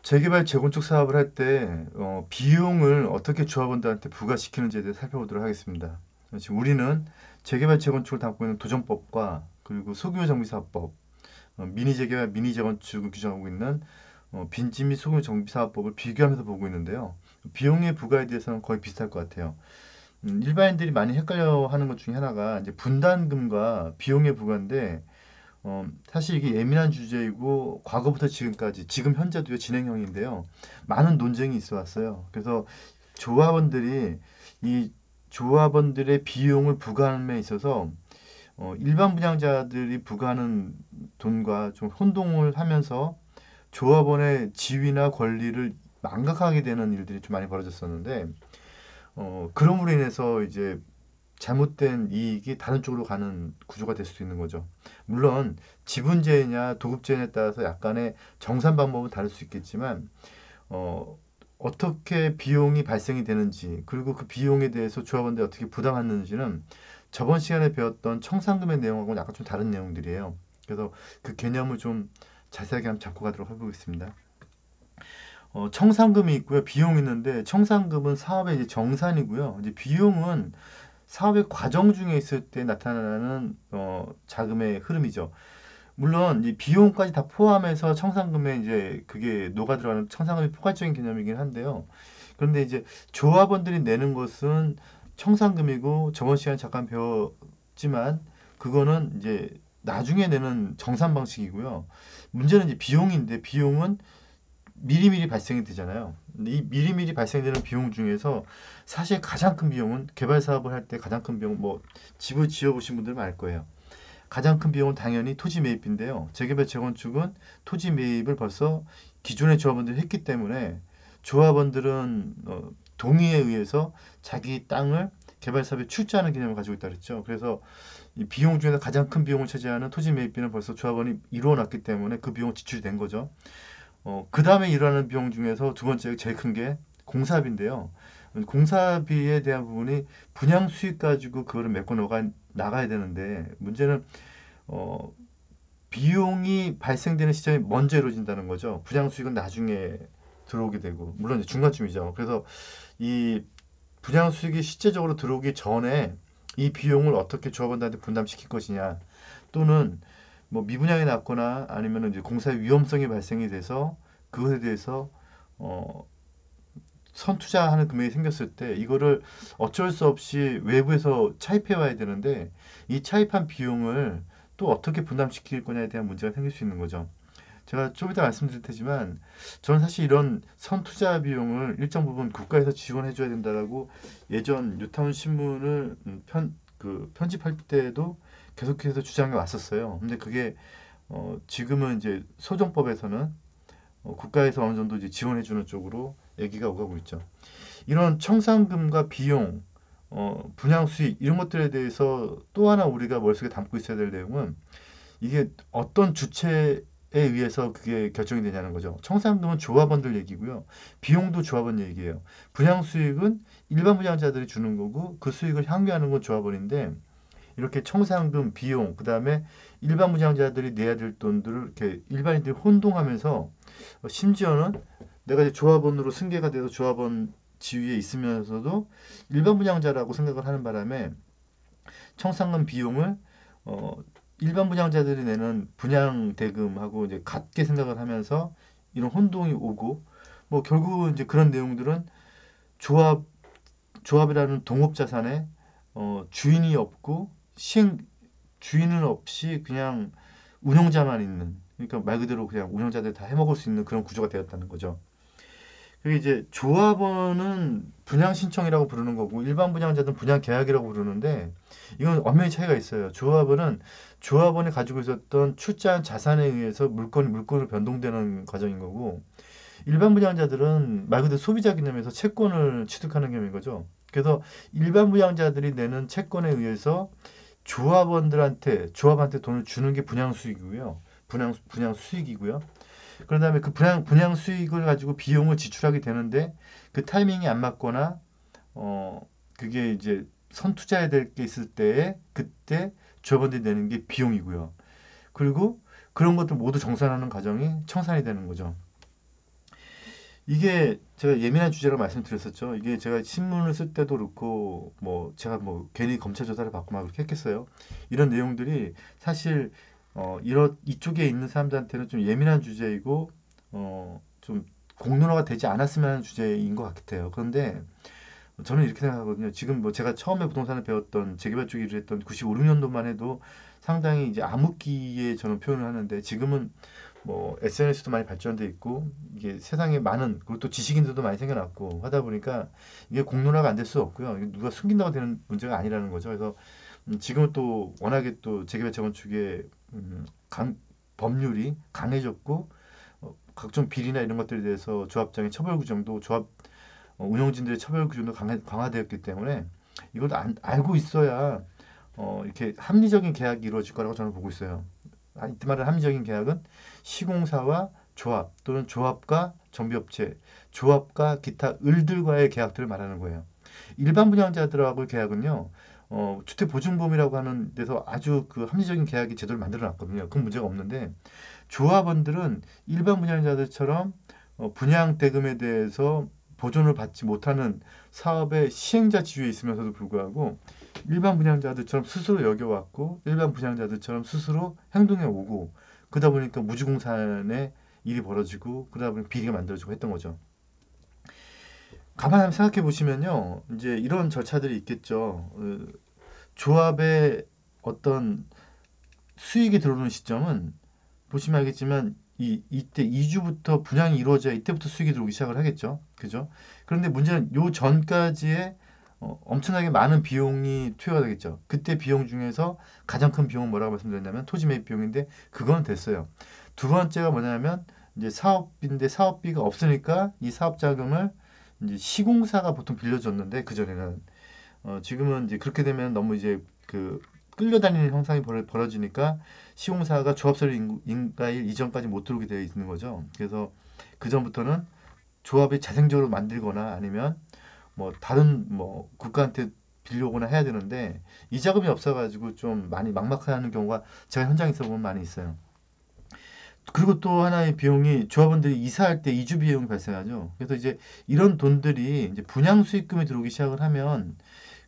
재개발 재건축 사업을 할 때 비용을 어떻게 조합원들한테 부과시키는지에 대해 살펴보도록 하겠습니다. 지금 우리는 재개발 재건축을 담고 있는 도정법과 그리고 소규모 정비사업법, 미니 재개발 미니 재건축을 규정하고 있는 빈집 및 소규모 정비사업법을 비교하면서 보고 있는데요. 비용의 부과에 대해서는 거의 비슷할 것 같아요. 일반인들이 많이 헷갈려하는 것 중에 하나가 이제 분담금과 비용의 부과인데 사실 이게 예민한 주제이고 과거부터 지금까지 지금 현재도 진행형인데요. 많은 논쟁이 있어 왔어요. 그래서 조합원들이 이 조합원들의 비용을 부과함에 있어서 일반 분양자들이 부과하는 돈과 좀 혼동을 하면서 조합원의 지위나 권리를 망각하게 되는 일들이 좀 많이 벌어졌었는데 그럼으로 인해서 이제 잘못된 이익이 다른 쪽으로 가는 구조가 될 수도 있는 거죠. 물론 지분제냐 도급제냐에 따라서 약간의 정산 방법은 다를 수 있겠지만 어, 어떻게 비용이 발생이 되는지 그리고 그 비용에 대해서 조합원들이 어떻게 부담하는지는 저번 시간에 배웠던 청산금의 내용하고는 약간 좀 다른 내용들이에요. 그래서 그 개념을 좀 자세하게 한번 잡고 가도록 해보겠습니다. 청산금이 있고요, 비용이 있는데 청산금은 사업의 이제 정산이고요. 이제 비용은 사업의 과정 중에 있을 때 나타나는 자금의 흐름이죠. 물론 이 비용까지 다 포함해서 청산금에 이제 그게 녹아 들어가는 청산금이 포괄적인 개념이긴 한데요. 그런데 이제 조합원들이 내는 것은 청산금이고 저번 시간에 잠깐 배웠지만 그거는 이제 나중에 내는 정산 방식이고요. 문제는 이제 비용인데 비용은 미리미리 발생이 되잖아요. 근데 이 미리미리 발생되는 비용 중에서 사실 가장 큰 비용은 개발 사업을 할 때 가장 큰 비용 뭐 집을 지어 보신 분들은 알 거예요. 가장 큰 비용은 당연히 토지 매입인데요. 재개발 재건축은 토지 매입을 벌써 기존의 조합원들이 했기 때문에 조합원들은 동의에 의해서 자기 땅을 개발 사업에 출자하는 개념을 가지고 있다 그랬죠. 그래서 이 비용 중에서 가장 큰 비용을 차지하는 토지 매입비는 벌써 조합원이 이루어 놨기 때문에 그 비용 지출이 된 거죠. 그 다음에 일어나는 비용 중에서 두 번째 제일 큰 게 공사비인데요. 공사비에 대한 부분이 분양 수익 가지고 그거를 메꿔 나가야 되는데 문제는 어, 비용이 발생되는 시점이 먼저 이루어진다는 거죠. 분양 수익은 나중에 들어오게 되고 물론 이제 중간쯤이죠. 그래서 이 분양 수익이 실제적으로 들어오기 전에 이 비용을 어떻게 조합원들한테 분담시킬 것이냐 또는 뭐 미분양이 났거나 아니면 이제 공사의 위험성이 발생이 돼서 그것에 대해서 어, 선투자하는 금액이 생겼을 때 이거를 어쩔 수 없이 외부에서 차입해 와야 되는데 이 차입한 비용을 또 어떻게 분담시킬 거냐에 대한 문제가 생길 수 있는 거죠. 제가 좀 이따 말씀드릴 테지만 저는 사실 이런 선투자 비용을 일정 부분 국가에서 지원해 줘야 된다라고 예전 뉴타운 신문을 편집할 때도 계속해서 주장해 왔었어요. 근데 그게 지금은 이제 소정법에서는 국가에서 어느 정도 이제 지원해 주는 쪽으로 얘기가 오가고 있죠. 이런 청산금과 비용, 분양 수익 이런 것들에 대해서 또 하나 우리가 머릿속에 담고 있어야 될 내용은 이게 어떤 주체에 의해서 그게 결정이 되냐는 거죠. 청산금은 조합원들 얘기고요. 비용도 조합원 얘기예요. 분양 수익은 일반 분양자들이 주는 거고 그 수익을 향유하는 건 조합원인데 이렇게 청산금, 비용, 그 다음에 일반 분양자들이 내야 될 돈들을 이렇게 일반인들이 혼동하면서 심지어는 내가 이제 조합원으로 승계가 돼서 조합원 지위에 있으면서도 일반 분양자라고 생각을 하는 바람에 청산금 비용을 어, 일반 분양자들이 내는 분양 대금하고 이제 같게 생각을 하면서 이런 혼동이 오고 뭐 결국은 이제 그런 내용들은 조합 조합이라는 동업 자산에 주인이 없고 시행 주인은 없이 그냥 운영자만 있는 그러니까 말 그대로 그냥 운영자들 다 해먹을 수 있는 그런 구조가 되었다는 거죠. 그리고 이제 조합원은 분양 신청이라고 부르는 거고 일반 분양자들은 분양 계약이라고 부르는데 이건 엄연히 차이가 있어요. 조합원은 조합원이 가지고 있었던 출자한 자산에 의해서 물건이 물건으로 변동되는 과정인 거고 일반 분양자들은 말 그대로 소비자 개념에서 채권을 취득하는 개념인 거죠. 그래서 일반 분양자들이 내는 채권에 의해서 조합한테 돈을 주는 게 분양 수익이고요. 분양 수익이고요. 그런 다음에 그 분양 수익을 가지고 비용을 지출하게 되는데 그 타이밍이 안 맞거나 그게 이제 선투자해야 될 게 있을 때에 그때 조합원들이 내는 게 비용이고요. 그리고 그런 것들 모두 정산하는 과정이 청산이 되는 거죠. 이게 제가 예민한 주제라고 말씀드렸었죠. 이게 제가 신문을 쓸 때도 그렇고 뭐 제가 뭐 괜히 검찰 조사를 받고 막 그렇게 했겠어요. 이런 내용들이 사실 이런 이쪽에 있는 사람들한테는 좀 예민한 주제이고 좀 공론화가 되지 않았으면 하는 주제인 것 같아요. 그런데 저는 이렇게 생각하거든요. 지금 뭐 제가 처음에 부동산을 배웠던 재개발 쪽 일을 했던 95, 6년도만 해도 상당히 이제 암흑기에 저는 표현을 하는데 지금은 뭐 SNS도 많이 발전돼 있고 이게 세상에 많은 그리고 또 지식인들도 많이 생겨났고 하다 보니까 이게 공론화가 안 될 수 없고요. 이게 누가 숨긴다고 되는 문제가 아니라는 거죠. 그래서 지금은 또 워낙에 또 재개발 재건축의 법률이 강해졌고 각종 비리나 이런 것들에 대해서 조합장의 처벌 규정도 조합 운영진들의 처벌 규정도 강화되었기 때문에 이걸 알고 있어야 이렇게 합리적인 계약이 이루어질 거라고 저는 보고 있어요. 이 말은 합리적인 계약은 시공사와 조합 또는 조합과 정비업체, 조합과 기타 을들과의 계약들을 말하는 거예요. 일반 분양자들하고의 계약은요, 주택보증보험이라고 하는 데서 아주 그 합리적인 계약이 제도를 만들어 놨거든요. 그건 문제가 없는데, 조합원들은 일반 분양자들처럼 분양 대금에 대해서 보존을 받지 못하는 사업의 시행자 지위에 있으면서도 불구하고 일반 분양자들처럼 스스로 여겨왔고 일반 분양자들처럼 스스로 행동해 오고 그러다 보니까 무주공산의 일이 벌어지고 그러다 보니 비리가 만들어지고 했던 거죠. 가만히 한번 생각해 보시면요. 이제 이런 절차들이 있겠죠. 조합의 어떤 수익이 들어오는 시점은 보시면 알겠지만 이때 2주부터 분양이 이루어져야 이때부터 수익이 들어오기 시작을 하겠죠. 그죠? 그런데 문제는 요 전까지의 엄청나게 많은 비용이 투여가 되겠죠. 그때 비용 중에서 가장 큰 비용은 뭐라고 말씀드렸냐면 토지 매입 비용인데 그건 됐어요. 두 번째가 뭐냐면 이제 사업인데 사업비가 없으니까 이 사업 자금을 이제 시공사가 보통 빌려줬는데 그전에는 지금은 이제 그렇게 되면 너무 이제 그 끌려다니는 형상이 벌어지니까 시공사가 조합설립 인가일 이전까지 못 들어오게 되어 있는 거죠. 그래서 그 전부터는 조합이 자생적으로 만들거나 아니면 뭐 다른 뭐 국가한테 빌려오거나 해야 되는데 이 자금이 없어가지고 좀 많이 막막해하는 경우가 제가 현장에서 보면 많이 있어요. 그리고 또 하나의 비용이 조합원들이 이사할 때 이주 비용이 발생하죠. 그래서 이제 이런 돈들이 이제 분양 수익금이 들어오기 시작을 하면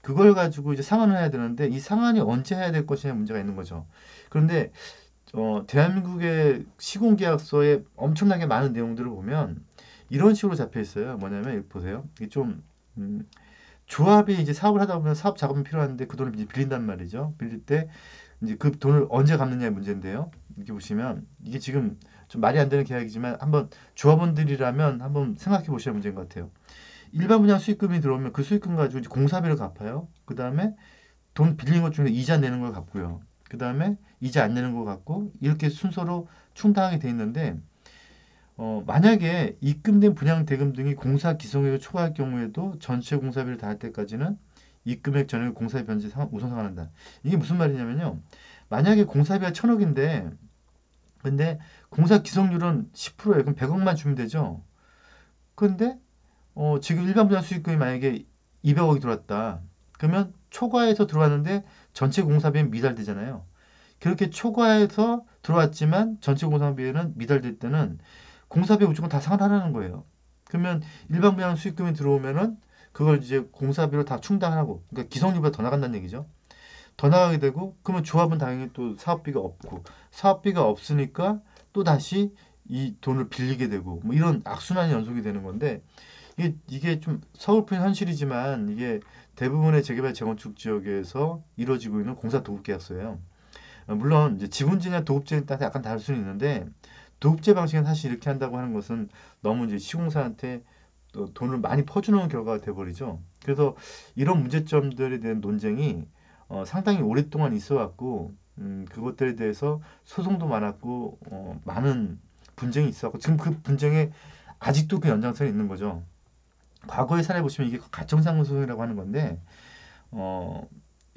그걸 가지고 이제 상환을 해야 되는데 이 상환이 언제 해야 될 것이냐 문제가 있는 거죠. 그런데 대한민국의 시공계약서에 엄청나게 많은 내용들을 보면 이런 식으로 잡혀 있어요. 뭐냐면 여기 보세요. 이게 좀 조합이 이제 사업을 하다 보면 사업 자금이 필요한데 그 돈을 이제 빌린단 말이죠. 빌릴 때 이제 그 돈을 언제 갚느냐의 문제인데요. 이렇게 보시면 이게 지금 좀 말이 안 되는 계약이지만 한번 조합원들이라면 한번 생각해 보셔야 문제인 것 같아요. 일반 분양 수익금이 들어오면 그 수익금 가지고 이제 공사비를 갚아요. 그 다음에 돈 빌린 것 중에 이자 내는 걸 갚고요. 그 다음에 이자 안 내는 거 갚고 이렇게 순서로 충당하게 돼 있는데 만약에 입금된 분양 대금 등이 공사 기성액을 초과할 경우에도 전체 공사비를 다할 때까지는 입금액 전액 공사비 변제 우선 상환한다. 이게 무슨 말이냐면요. 만약에 공사비가 1,000억인데 근데 공사 기성률은 10%예요. 그럼 100억만 주면 되죠. 그런데 지금 일반 분양 수익금이 만약에 200억이 들어왔다. 그러면 초과해서 들어왔는데 전체 공사비는 미달되잖아요. 그렇게 초과해서 들어왔지만 전체 공사비에는 미달될 때는 공사비 무조건 다 상환하라는 거예요. 그러면 일반 분양 수익금이 들어오면은 그걸 이제 공사비로 다 충당하고, 그러니까 기성료보다 더 나간다는 얘기죠. 더 나가게 되고, 그러면 조합은 당연히 또 사업비가 없고, 사업비가 없으니까 또 다시 이 돈을 빌리게 되고, 뭐 이런 악순환이 연속이 되는 건데, 이게 좀 서글픈 현실이지만 이게 대부분의 재개발 재건축 지역에서 이루어지고 있는 공사 도급 계약서예요. 물론 이제 지분제냐 도급제에 따라 약간 다를 수는 있는데 도급제 방식은 사실 이렇게 한다고 하는 것은 너무 이제 시공사한테 또 돈을 많이 퍼주는 결과가 돼버리죠. 그래서 이런 문제점들에 대한 논쟁이 상당히 오랫동안 있어 왔고 그것들에 대해서 소송도 많았고 많은 분쟁이 있어 왔고 지금 그 분쟁에 아직도 그 연장선이 있는 거죠. 과거의 사례 보시면 이게 가청상문 소송이라고 하는 건데 어,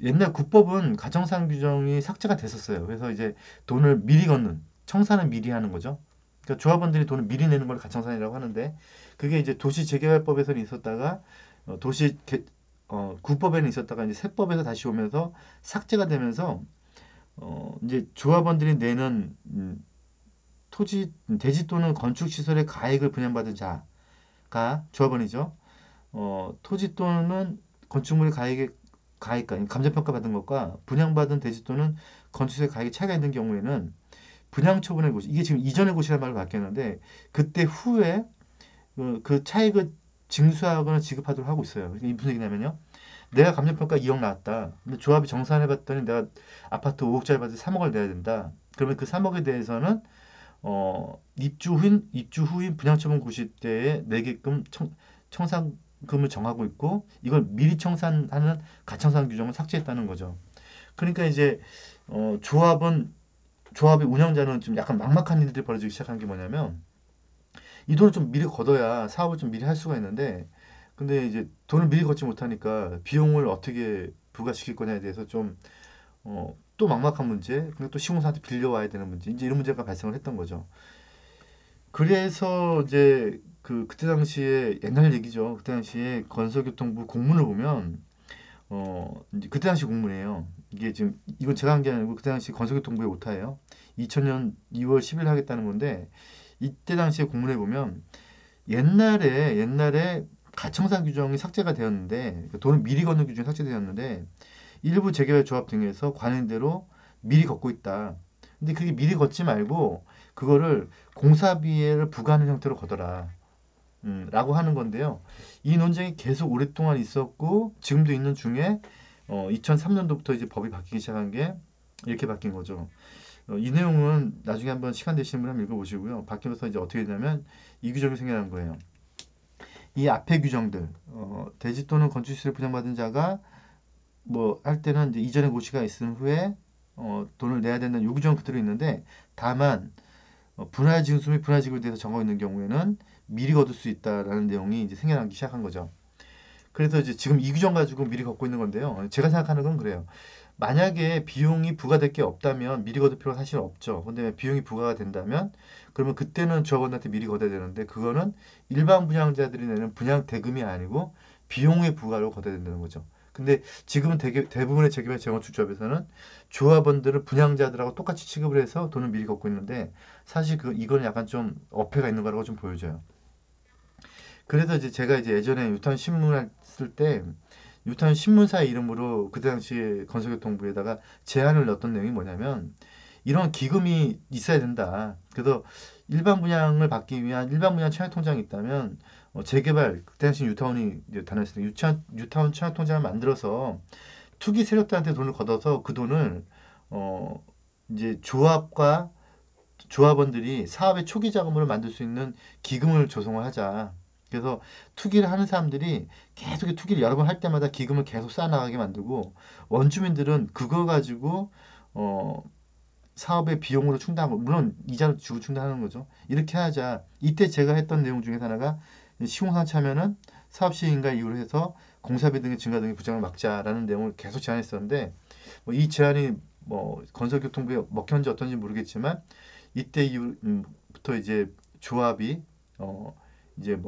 옛날 국법은 가청상 규정이 삭제가 됐었어요. 그래서 이제 돈을 미리 걷는 청산을 미리 하는 거죠. 그러니까 조합원들이 돈을 미리 내는 걸 가청산이라고 하는데 그게 이제 도시재개발법에서는 있었다가 어, 도시 개- 국법에는 있었다가 이제 세법에서 다시 오면서 삭제가 되면서 이제 조합원들이 내는 토지 대지 또는 건축 시설의 가액을 분양받은 자 조합원이죠. 토지 또는 건축물의 가액가, 감정평가 받은 것과 분양받은 대지 또는 건축의 가액이 차이가 있는 경우에는 분양 처분의 고시, 이게 지금 이전의 고시라는 말로 바뀌었는데 그때 후에 그 차익을 징수하거나 지급하도록 하고 있어요. 이게 무슨 얘기냐면요. 내가 감정평가 2억 나왔다. 근데 조합이 정산해봤더니 내가 아파트 5억짜리 받을 3억을 내야 된다. 그러면 그 3억에 대해서는 입주 후인 분양처분 고시 때에 내게끔 청산금을 정하고 있고 이걸 미리 청산하는 가청산 규정을 삭제했다는 거죠. 그러니까 이제 조합의 운영자는 좀 약간 막막한 일들이 벌어지기 시작한 게 뭐냐면 이 돈을 좀 미리 걷어야 사업을 좀 미리 할 수가 있는데 근데 이제 돈을 미리 걷지 못하니까 비용을 어떻게 부과시킬 거냐에 대해서 좀 또 막막한 문제, 그리고 또 시공사한테 빌려와야 되는 문제, 이제 이런 문제가 발생을 했던 거죠. 그래서 이제 그때 당시에 옛날 얘기죠. 그때 당시에 건설교통부 공문을 보면 이제 그때 당시 공문이에요. 이게 지금 이건 제가 한 게 아니고 그때 당시 건설교통부의 오타예요. 2000년 2월 10일 하겠다는 건데 이때 당시에 공문에 보면 옛날에 가청산 규정이 삭제가 되었는데 돈을 미리 걷는 규정이 삭제되었는데 일부 재개발 조합 등에서 관행대로 미리 걷고 있다. 근데 그게 미리 걷지 말고 그거를 공사비를 부과하는 형태로 걷어라. 라고 하는 건데요. 이 논쟁이 계속 오랫동안 있었고 지금도 있는 중에 2003년도부터 이제 법이 바뀌기 시작한 게 이렇게 바뀐 거죠. 이 내용은 나중에 한번 시간 되시는 분 한번 읽어보시고요. 바뀌면서 이제 어떻게 되냐면 이 규정이 생겨난 거예요. 이 앞의 규정들, 대지 또는 건축시설 분양받은 자가 뭐 할 때는 이제 이전에 고시가 있은 후에 돈을 내야 된다는 요 규정 그대로 있는데 다만 분할징수 및 분할지급에 대해서 정하고 있는 경우에는 미리 거둘 수 있다라는 내용이 이제 생겨나기 시작한 거죠. 그래서 이제 지금 이 규정 가지고 미리 걷고 있는 건데요. 제가 생각하는 건 그래요. 만약에 비용이 부과될 게 없다면 미리 거둘 필요가 사실 없죠. 근데 비용이 부과가 된다면 그러면 그때는 조합원한테 미리 걷어야 되는데 그거는 일반 분양자들이 내는 분양 대금이 아니고 비용의 부과로 걷어야 된다는 거죠. 근데 지금은 대부분의 재개발 재건축 조합에서는 조합원들을 분양자들하고 똑같이 취급을 해서 돈을 미리 걷고 있는데 사실 이건 약간 좀 어폐가 있는 거라고 좀 보여져요. 그래서 이제 제가 이제 예전에 유탄 신문 했을 때 유탄 신문사 이름으로 그때 당시에 건설교통부에다가 제안을 넣었던 내용이 뭐냐면 이런 기금이 있어야 된다. 그래서 일반 분양을 받기 위한 일반 분양 청약 통장이 있다면 재개발 그때 당시 유타운이 이제 단어였을 때 유타운 청약 통장을 만들어서 투기 세력들한테 돈을 걷어서 그 돈을 어 이제 조합원들이 사업의 초기 자금으로 만들 수 있는 기금을 조성을 하자. 그래서 투기를 하는 사람들이 계속 투기를 여러 번 할 때마다 기금을 계속 쌓아나가게 만들고 원주민들은 그거 가지고 어, 사업의 비용으로 충당하고 물론 이자를 주고 충당하는 거죠. 이렇게 하자. 이때 제가 했던 내용 중에 하나가 시공사 참여는 사업 시행인가 이유로 해서 공사비 등의 증가 등의 부담을 막자라는 내용을 계속 제안했었는데 이 제안이 건설교통부에 먹혔는지 어떤지 모르겠지만 이때 이후부터 이제 조합이 이제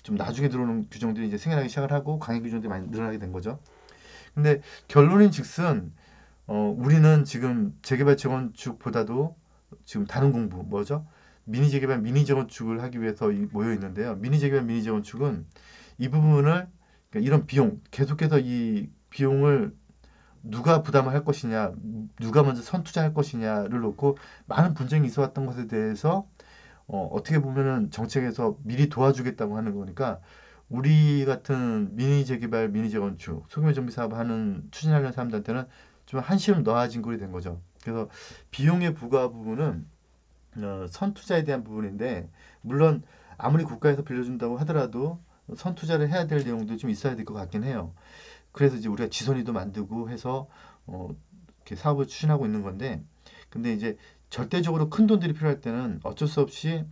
좀 나중에 들어오는 규정들이 이제 생겨나기 시작을 하고 강행 규정들이 많이 늘어나게 된 거죠. 근데 결론인 즉슨 우리는 지금 재개발 재건축보다도 지금 다른 공부 뭐죠? 미니 재개발 미니 재건축을 하기 위해서 모여 있는데요. 미니 재개발 미니 재건축은 이 부분을 그러니까 이런 비용 계속해서 이 비용을 누가 부담을 할 것이냐, 누가 먼저 선투자할 것이냐를 놓고 많은 분쟁이 있어 왔던 것에 대해서 어떻게 보면은 정책에서 미리 도와주겠다고 하는 거니까 우리 같은 미니 재개발, 미니 재건축, 소규모 정비 사업 하는 추진하려는 사람들한테는 좀 한시름 놓아진 꼴이 된 거죠. 그래서 비용의 부과 부분은 선투자에 대한 부분인데 물론 아무리 국가에서 빌려준다고 하더라도 선투자를 해야 될 내용도 좀 있어야 될 것 같긴 해요. 그래서 이제 우리가 지선이도 만들고 해서 이렇게 사업을 추진하고 있는 건데 근데 이제 절대적으로 큰 돈들이 필요할 때는 어쩔 수 없이